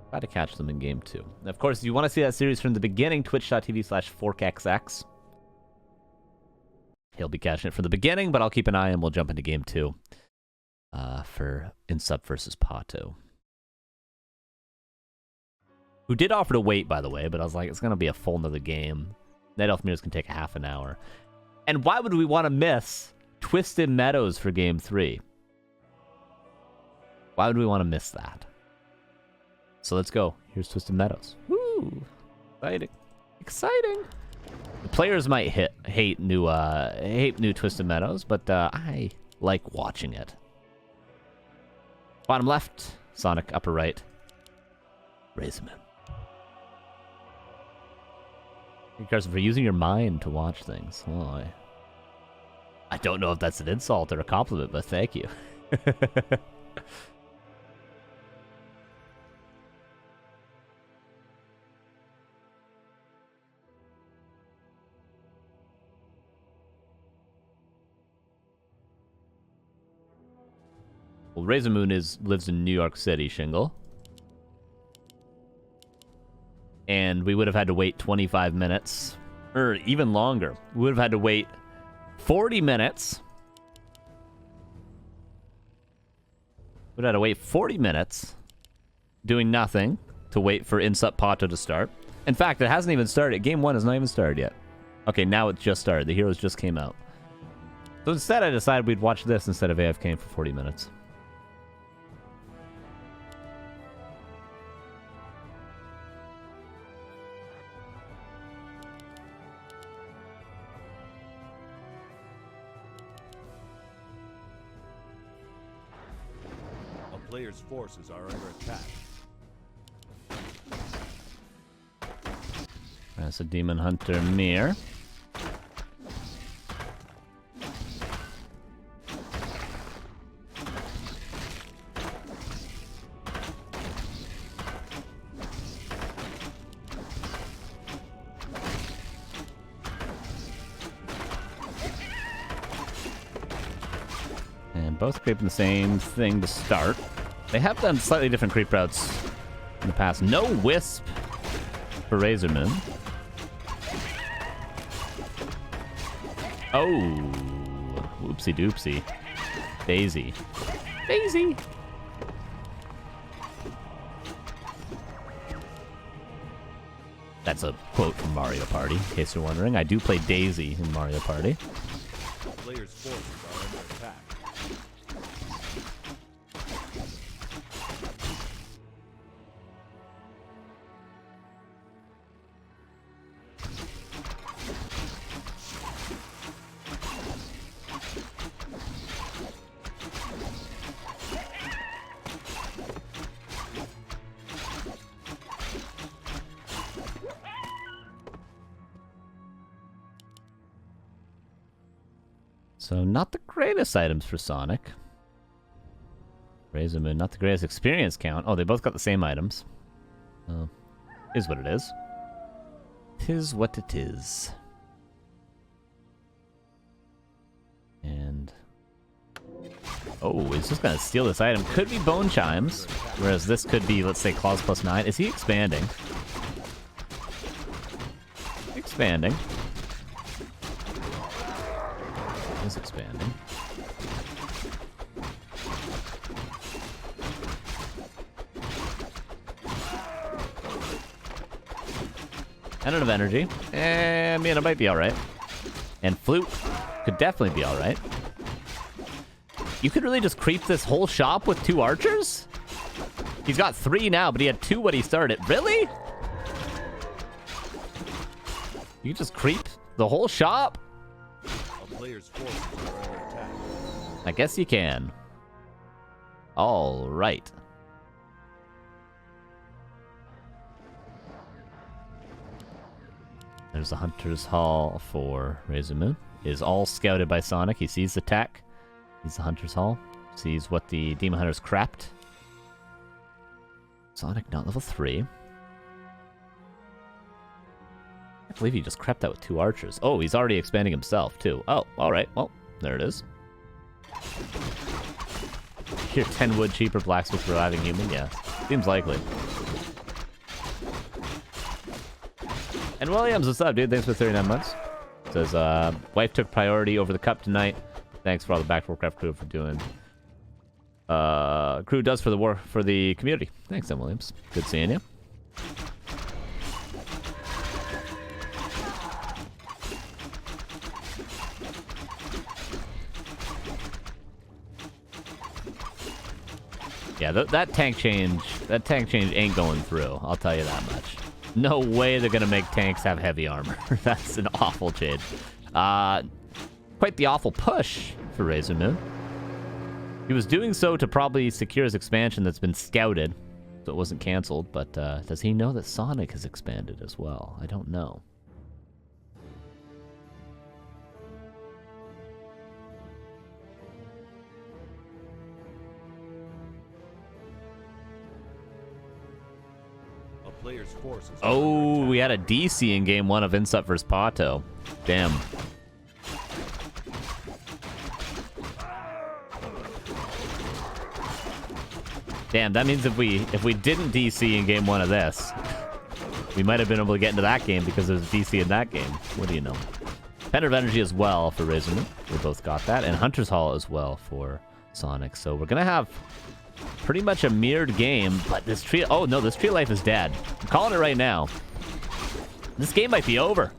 Try to catch them in Game 2. And of course, if you want to see that series from the beginning, twitch.tv/ForkXX. He'll be catching it from the beginning, but I'll keep an eye and we'll jump into Game 2. For Insup versus Pato. Who did offer to wait, by the way, but I was like, it's going to be a full another game. Night Elf Mirrors can take a half an hour. And why would we want to miss Twisted Meadows for Game 3? Why would we want to miss that? So let's go. Here's Twisted Meadows. Woo! Exciting. Exciting! The players might hate new Twisted Meadows, but I like watching it. Bottom left, Sonic upper right. RazorMoon. Thank you, Carson, for using your mind to watch things. Oh, I don't know if that's an insult or a compliment, but thank you. Well, RazorMoon lives in New York City, Shingle. And we would have had to wait 25 minutes. Or even longer. We would have had to wait 40 minutes. We'd have had to wait 40 minutes doing nothing to wait for Insup Pato to start. In fact, it hasn't even started. Game 1 has not even started yet. Okay, now it's just started. The heroes just came out. So instead, I decided we'd watch this instead of AFK for 40 minutes. Players' forces are under attack. That's a Demon Hunter Mir. And both creeping the same thing to start. They have done slightly different creep routes in the past. No Wisp for RazorMoon. Oh, whoopsie doopsie. Daisy. Daisy! That's a quote from Mario Party, in case you're wondering. I do play Daisy in Mario Party. Players' forces are under attack. So, not the greatest items for Sonic. RazorMoon, not the greatest experience count. Oh, they both got the same items. Is what it is. Tis what it is. And... oh, he's just gonna steal this item. Could be Bone Chimes, whereas this could be, let's say, Claws +9. Is he expanding? Expanding. Is expanding. And of energy. I mean, it might be alright. And Flute could definitely be alright. You could really just creep this whole shop with 2 archers? He's got 3 now, but he had 2 when he started. Really? You just creep the whole shop? Players' forces are under attack. I guess you can. All right. There's the Hunter's Hall for RazorMoon. Is all scouted by Sonic. He sees the tech. Sees the Hunter's Hall. Sees what the Demon Hunter's crapped. Sonic not level 3. I believe he just crept out with 2 archers. Oh, he's already expanding himself, too. Oh, alright. Well, there it is. Here, 10 wood cheaper, blacksmith reviving human. Yeah, seems likely. And Williams, what's up, dude? Thanks for 39 months. Says, wife took priority over the cup tonight. Thanks for all the back Warcraft crew for doing. Crew does for the community. Thanks, Em Williams. Good seeing you. Yeah, that tank change ain't going through. I'll tell you that much. No way they're gonna make tanks have heavy armor. That's an awful change. Quite the awful push for RazorMoon. He was doing so to probably secure his expansion that's been scouted, so it wasn't canceled, but does he know that Sonik has expanded as well? I don't know. Player's forces. Oh, we had a DC in game 1 of Insup vs. Pato. Damn. Damn, that means if we didn't DC in game 1 of this, we might have been able to get into that game because there's DC in that game. What do you know? Pen of Energy as well for RazorMoon. We both got that. And Hunter's Hall as well for Sonik. So we're going to have pretty much a mirrored game, but this tree... Oh, no, this Tree of Life is dead. I'm calling it right now. This game might be over.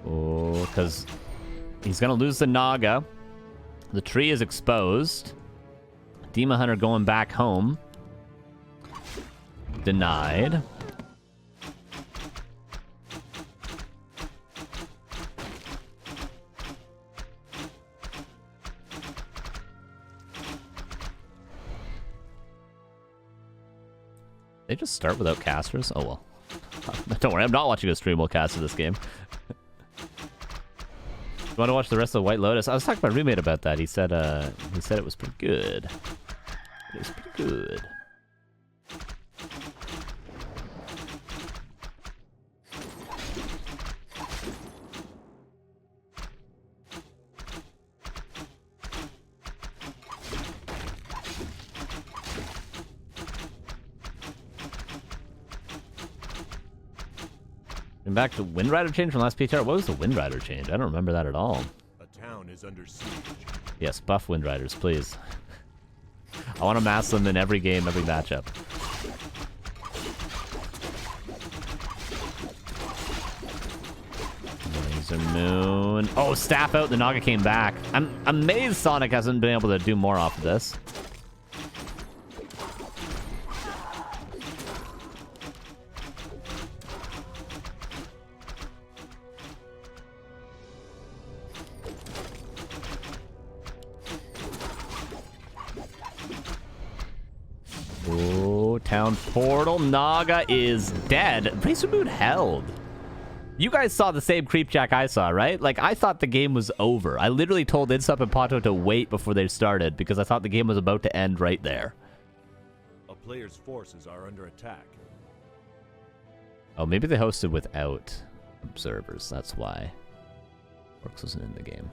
Oh, because he's going to lose the Naga. The tree is exposed. Demon Hunter going back home. Denied. They just start without casters? Oh well. Don't worry, I'm not watching a stream while caster this game. You want to watch the rest of White Lotus? I was talking to my roommate about that. He said it was pretty good. It was pretty good. And back to Wind Rider change from last PTR. What was the Wind Rider change? I don't remember that at all. A town is under siege. Yes, buff Wind Riders, please. I want to mass them in every game, every matchup. RazorMoon. Oh, staff out. The Naga came back. I'm amazed Sonik hasn't been able to do more off of this. Town portal. Naga is dead. RazorMoon held. You guys saw the same creep jack I saw, right? Like, I thought the game was over. I literally told Insup and Pato to wait before they started because I thought the game was about to end right there. A player's forces are under attack. Oh, maybe they hosted without observers. That's why. Works wasn't in the game.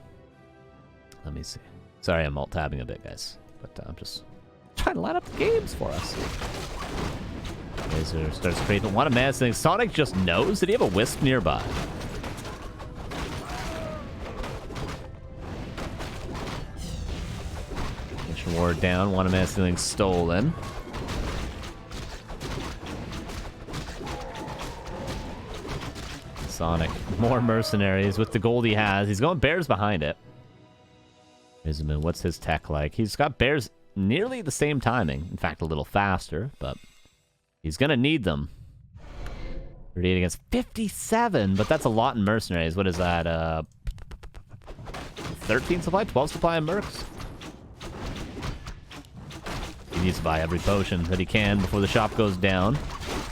Let me see. Sorry, I'm alt-tabbing a bit, guys. But I'm just trying to line up the games for us. Razor starts creeping. What a mess thing. Sonik just knows. Did he have a wisp nearby? Mission ward down. One of Mass Stealing stolen. Sonik. More mercenaries with the gold he has. He's going bears behind it. RazorMoon, what's his tech like? He's got bears nearly the same timing. In fact, a little faster, but he's going to need them. 38 against 57, but that's a lot in mercenaries. What is that? 13 supply? 12 supply in mercs? He needs to buy every potion that he can before the shop goes down.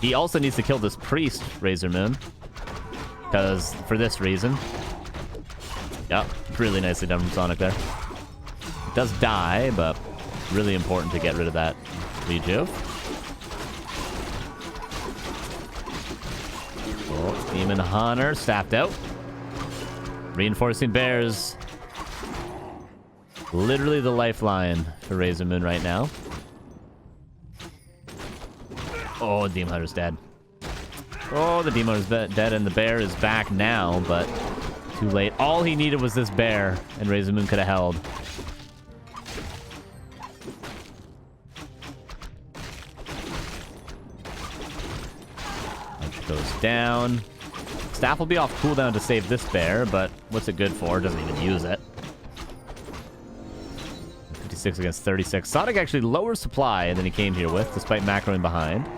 He also needs to kill this priest, RazorMoon. Because, for this reason. Yep, really nicely done from Sonik there. It does die, but really important to get rid of that rejuve. Oh, Demon Hunter staffed out. Reinforcing bears. Literally the lifeline for RazorMoon right now. Oh, Demon Hunter's dead. Oh, the Demon Hunter's dead and the bear is back now, but too late. All he needed was this bear, and RazorMoon could have held. Goes down. Staff will be off cooldown to save this bear, but what's it good for? Doesn't even use it. 56 against 36. Sonic actually lower supply than he came here with, despite macroing behind.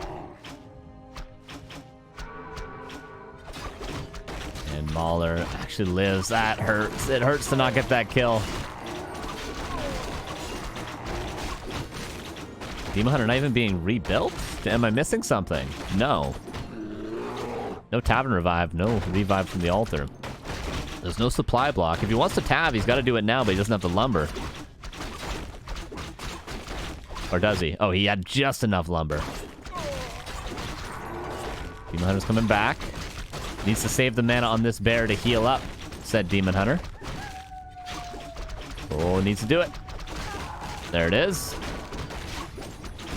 And Mauler actually lives. That hurts. It hurts to not get that kill. Demon Hunter not even being rebuilt? Am I missing something? No. No Tavern Revive. No revive from the altar. There's no supply block. If he wants to tab, he's got to do it now, but he doesn't have the lumber. Or does he? Oh, he had just enough lumber. Demon Hunter's coming back. Needs to save the mana on this bear to heal up, said Demon Hunter. Oh, needs to do it. There it is.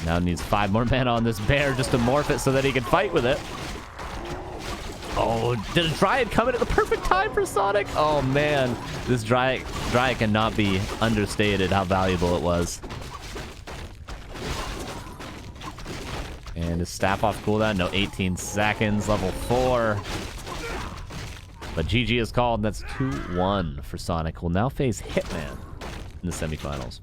Now needs 5 more mana on this bear just to morph it so that he can fight with it. Oh, did a Dryad come in at the perfect time for Sonic? Oh, man. This Dryad cannot be understated how valuable it was. And his staff off cooldown. No, 18 seconds. Level 4. But GG is called. That's 2-1 for Sonic. Will now face Hitman in the semifinals.